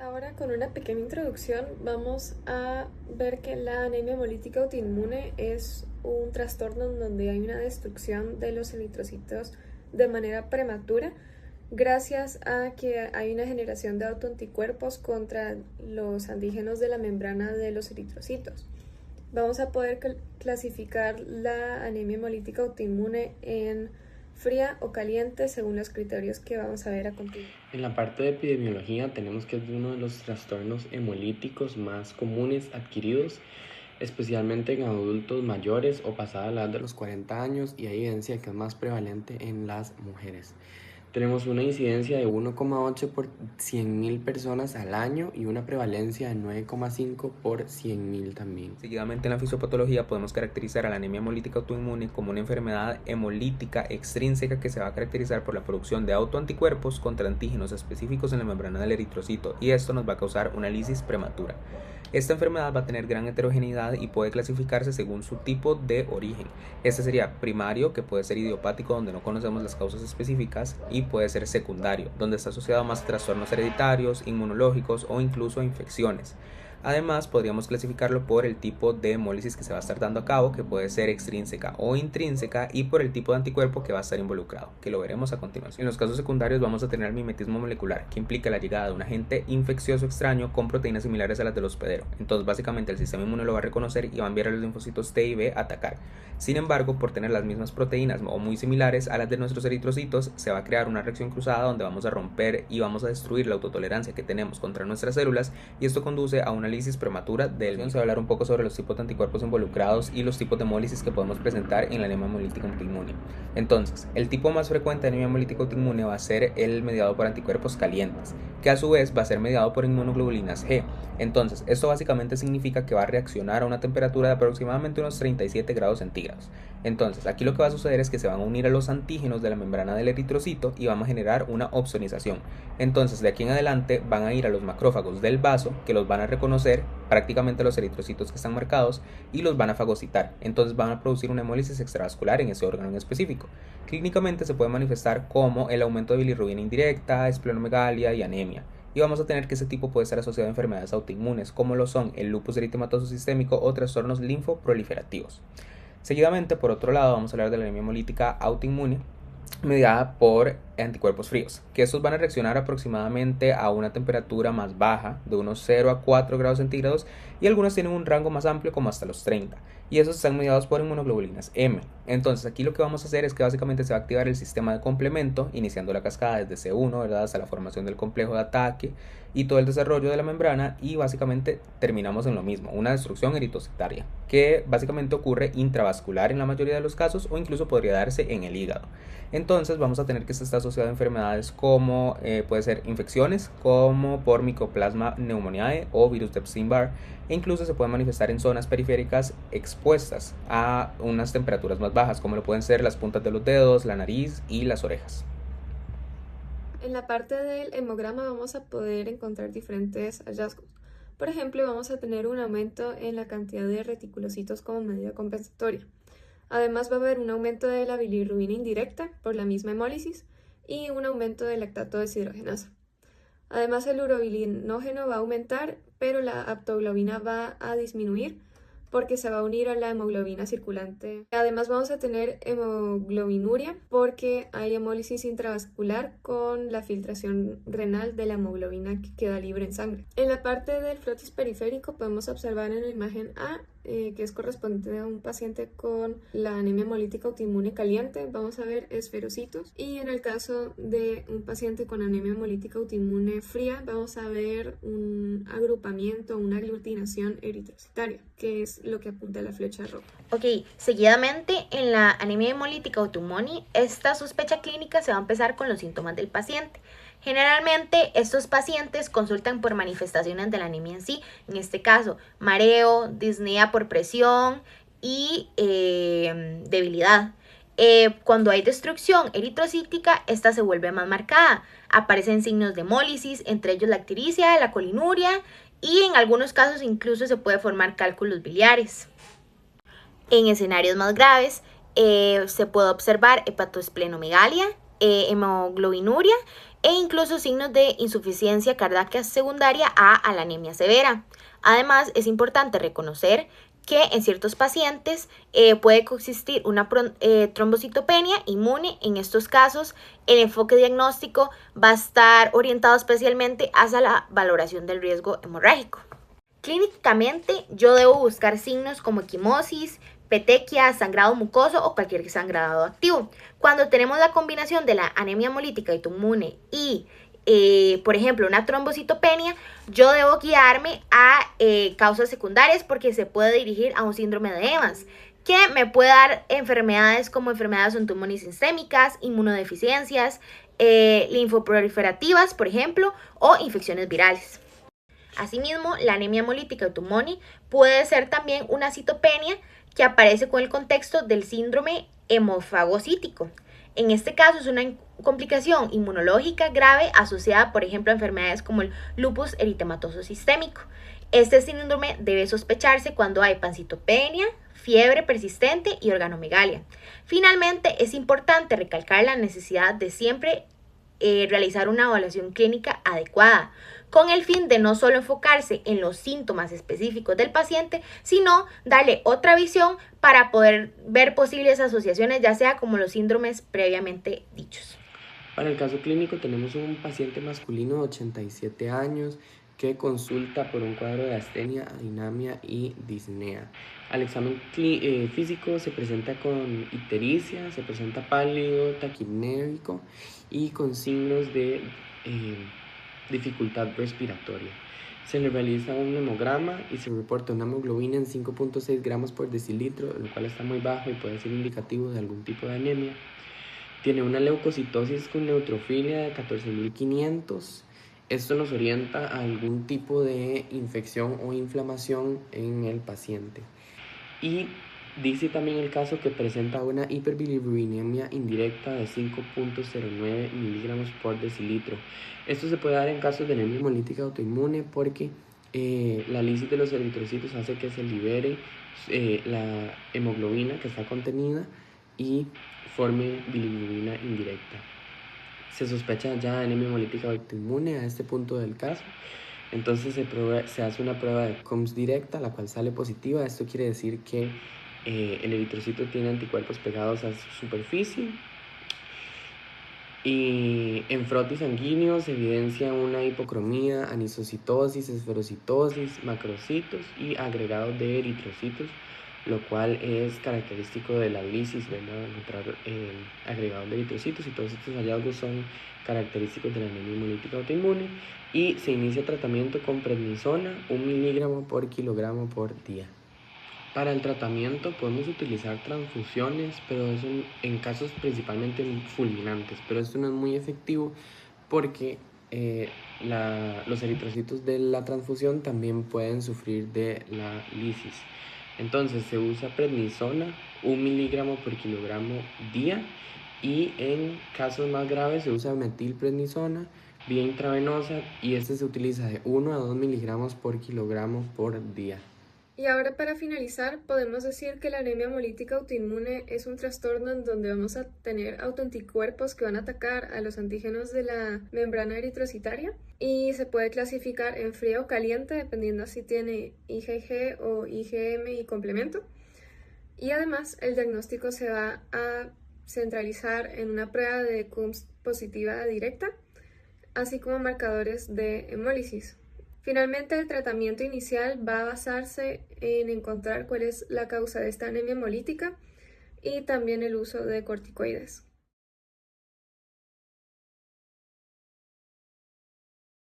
Ahora con una pequeña introducción vamos a ver que la anemia hemolítica autoinmune es un trastorno en donde hay una destrucción de los eritrocitos de manera prematura gracias a que hay una generación de autoanticuerpos contra los antígenos de la membrana de los eritrocitos. Vamos a poder clasificar la anemia hemolítica autoinmune en fría o caliente según los criterios que vamos a ver a continuación. En la parte de epidemiología tenemos que es uno de los trastornos hemolíticos más comunes adquiridos, especialmente en adultos mayores o pasada la edad de los 40 años, y hay evidencia que es más prevalente en las mujeres. Tenemos una incidencia de 1,8 por 100.000 personas al año y una prevalencia de 9,5 por 100.000 también. Seguidamente, en la fisiopatología podemos caracterizar a la anemia hemolítica autoinmune como una enfermedad hemolítica extrínseca que se va a caracterizar por la producción de autoanticuerpos contra antígenos específicos en la membrana del eritrocito, y esto nos va a causar una lisis prematura. Esta enfermedad va a tener gran heterogeneidad y puede clasificarse según su tipo de origen. Este sería primario, que puede ser idiopático, donde no conocemos las causas específicas, y puede ser secundario, donde está asociado a más trastornos hereditarios, inmunológicos o incluso a infecciones. Además, podríamos clasificarlo por el tipo de hemólisis que se va a estar dando a cabo, que puede ser extrínseca o intrínseca, y por el tipo de anticuerpo que va a estar involucrado, que lo veremos a continuación. En los casos secundarios vamos a tener el mimetismo molecular, que implica la llegada de un agente infeccioso extraño con proteínas similares a las del hospedero. Entonces, básicamente el sistema inmune lo va a reconocer y va a enviar a los linfocitos T y B a atacar. Sin embargo, por tener las mismas proteínas o muy similares a las de nuestros eritrocitos, se va a crear una reacción cruzada donde vamos a romper y vamos a destruir la autotolerancia que tenemos contra nuestras células, y esto conduce a una lisis prematura del mismo. Se va a hablar un poco sobre los tipos de anticuerpos involucrados y los tipos de hemólisis que podemos presentar en la anemia hemolítica autoinmune. Entonces, el tipo más frecuente de anemia hemolítica autoinmune va a ser el mediado por anticuerpos calientes, que a su vez va a ser mediado por inmunoglobulinas G. Entonces, esto básicamente significa que va a reaccionar a una temperatura de aproximadamente unos 37 grados centígrados. Entonces, aquí lo que va a suceder es que se van a unir a los antígenos de la membrana del eritrocito y vamos a generar una opsonización. Entonces, de aquí en adelante van a ir a los macrófagos del vaso, que los van a reconocer prácticamente los eritrocitos que están marcados, y los van a fagocitar. Entonces van a producir una hemólisis extravascular en ese órgano en específico. Clínicamente se puede manifestar como el aumento de bilirrubina indirecta, esplenomegalia y anemia. Y vamos a tener que ese tipo puede estar asociado a enfermedades autoinmunes, como lo son el lupus eritematoso sistémico o trastornos linfoproliferativos. Seguidamente, por otro lado, vamos a hablar de la anemia hemolítica autoinmune mediada por anticuerpos fríos, que estos van a reaccionar aproximadamente a una temperatura más baja, de unos 0 a 4 grados centígrados, y algunos tienen un rango más amplio como hasta los 30, y esos están mediados por inmunoglobulinas M. Entonces aquí lo que vamos a hacer es que básicamente se va a activar el sistema de complemento, iniciando la cascada desde C1, ¿verdad?, hasta la formación del complejo de ataque y todo el desarrollo de la membrana, y básicamente terminamos en lo mismo, una destrucción eritrocitaria, que básicamente ocurre intravascular en la mayoría de los casos, o incluso podría darse en el hígado. Entonces vamos a tener que esto está asociado a enfermedades como puede ser infecciones como por Mycoplasma pneumoniae o virus de Epstein-Barr, e incluso se puede manifestar en zonas periféricas expuestas a unas temperaturas más bajas, como lo pueden ser las puntas de los dedos, la nariz y las orejas. En la parte del hemograma vamos a poder encontrar diferentes hallazgos. Por ejemplo, vamos a tener un aumento en la cantidad de reticulocitos como medida compensatoria. Además va a haber un aumento de la bilirrubina indirecta por la misma hemólisis y un aumento del lactato deshidrogenasa. Además, el urobilinógeno va a aumentar, pero la aptoglobina va a disminuir porque se va a unir a la hemoglobina circulante. Además vamos a tener hemoglobinuria porque hay hemólisis intravascular con la filtración renal de la hemoglobina que queda libre en sangre. En la parte del frotis periférico podemos observar en la imagen A, que es correspondiente a un paciente con la anemia hemolítica autoinmune caliente, vamos a ver esferocitos, y en el caso de un paciente con anemia hemolítica autoinmune fría vamos a ver un agrupamiento, una aglutinación eritrocitaria, que es lo que apunta a la flecha roja. Ok, seguidamente en la anemia hemolítica autoinmune, esta sospecha clínica se va a empezar con los síntomas del paciente. Generalmente estos pacientes consultan por manifestaciones de la anemia en sí, en este caso mareo, disnea por presión y debilidad. Cuando hay destrucción eritrocítica, esta se vuelve más marcada. Aparecen signos de hemólisis, entre ellos la ictericia, la colinuria, y en algunos casos incluso se puede formar cálculos biliares. En escenarios más graves se puede observar hepatoesplenomegalia, hemoglobinuria e incluso signos de insuficiencia cardíaca secundaria a la anemia severa. Además, es importante reconocer que en ciertos pacientes puede coexistir una trombocitopenia inmune. En estos casos, el enfoque diagnóstico va a estar orientado especialmente hacia la valoración del riesgo hemorrágico. Clínicamente, yo debo buscar signos como equimosis, petequia, sangrado mucoso o cualquier sangrado activo. Cuando tenemos la combinación de la anemia hemolítica autoinmune y por ejemplo, una trombocitopenia, yo debo guiarme a causas secundarias porque se puede dirigir a un síndrome de Evans, que me puede dar enfermedades como enfermedades autoinmunes sistémicas, inmunodeficiencias, linfoproliferativas, por ejemplo, o infecciones virales. Asimismo, la anemia hemolítica autoinmune puede ser también una citopenia que aparece con el contexto del síndrome hemofagocítico. En este caso es una complicación inmunológica grave asociada, por ejemplo, a enfermedades como el lupus eritematoso sistémico. Este síndrome debe sospecharse cuando hay pancitopenia, fiebre persistente y organomegalia. Finalmente, es importante recalcar la necesidad de siempre realizar una evaluación clínica adecuada, con el fin de no solo enfocarse en los síntomas específicos del paciente, sino darle otra visión para poder ver posibles asociaciones, ya sea como los síndromes previamente dichos. Para el caso clínico tenemos un paciente masculino de 87 años que consulta por un cuadro de astenia, adinamia y disnea. Al examen físico se presenta con ictericia, se presenta pálido, taquipnéico y con signos de dificultad respiratoria. Se le realiza un hemograma y se reporta una hemoglobina en 5.6 gramos por decilitro, lo cual está muy bajo y puede ser indicativo de algún tipo de anemia. Tiene una leucocitosis con neutrofilia de 14.500. Esto nos orienta a algún tipo de infección o inflamación en el paciente. Y dice también el caso que presenta una hiperbilirubinemia indirecta de 5.09 miligramos por decilitro. Esto se puede dar en casos de anemia hemolítica autoinmune porque la lisis de los eritrocitos hace que se libere la hemoglobina que está contenida y forme bilirrubina indirecta. Se sospecha ya anemia hemolítica autoinmune a este punto del caso. Entonces se hace una prueba de CUMS directa, la cual sale positiva. Esto quiere decir que el eritrocito tiene anticuerpos pegados a su superficie. Y en frotis sanguíneo se evidencia una hipocromía, anisocitosis, esferocitosis, macrocitos y agregados de eritrocitos, lo cual es característico de la lisis, ¿verdad? Encontrar agregados de eritrocitos, y todos estos hallazgos son característicos de la anemia hemolítica autoinmune. Y se inicia tratamiento con prednisona, 1 miligramo por kilogramo por día. Para el tratamiento podemos utilizar transfusiones, pero eso en casos principalmente fulminantes, pero esto no es muy efectivo porque los eritrocitos de la transfusión también pueden sufrir de la lisis. Entonces se usa prednisona, 1 miligramo por kilogramo día, y en casos más graves se usa metilprednisona vía intravenosa, y este se utiliza de 1 a 2 miligramos por kilogramo por día. Y ahora, para finalizar, podemos decir que la anemia hemolítica autoinmune es un trastorno en donde vamos a tener autoanticuerpos que van a atacar a los antígenos de la membrana eritrocitaria, y se puede clasificar en fría o caliente dependiendo si tiene IgG o IgM y complemento. Y además el diagnóstico se va a centralizar en una prueba de CUMS positiva directa, así como marcadores de hemólisis. Finalmente, el tratamiento inicial va a basarse en encontrar cuál es la causa de esta anemia hemolítica y también el uso de corticoides.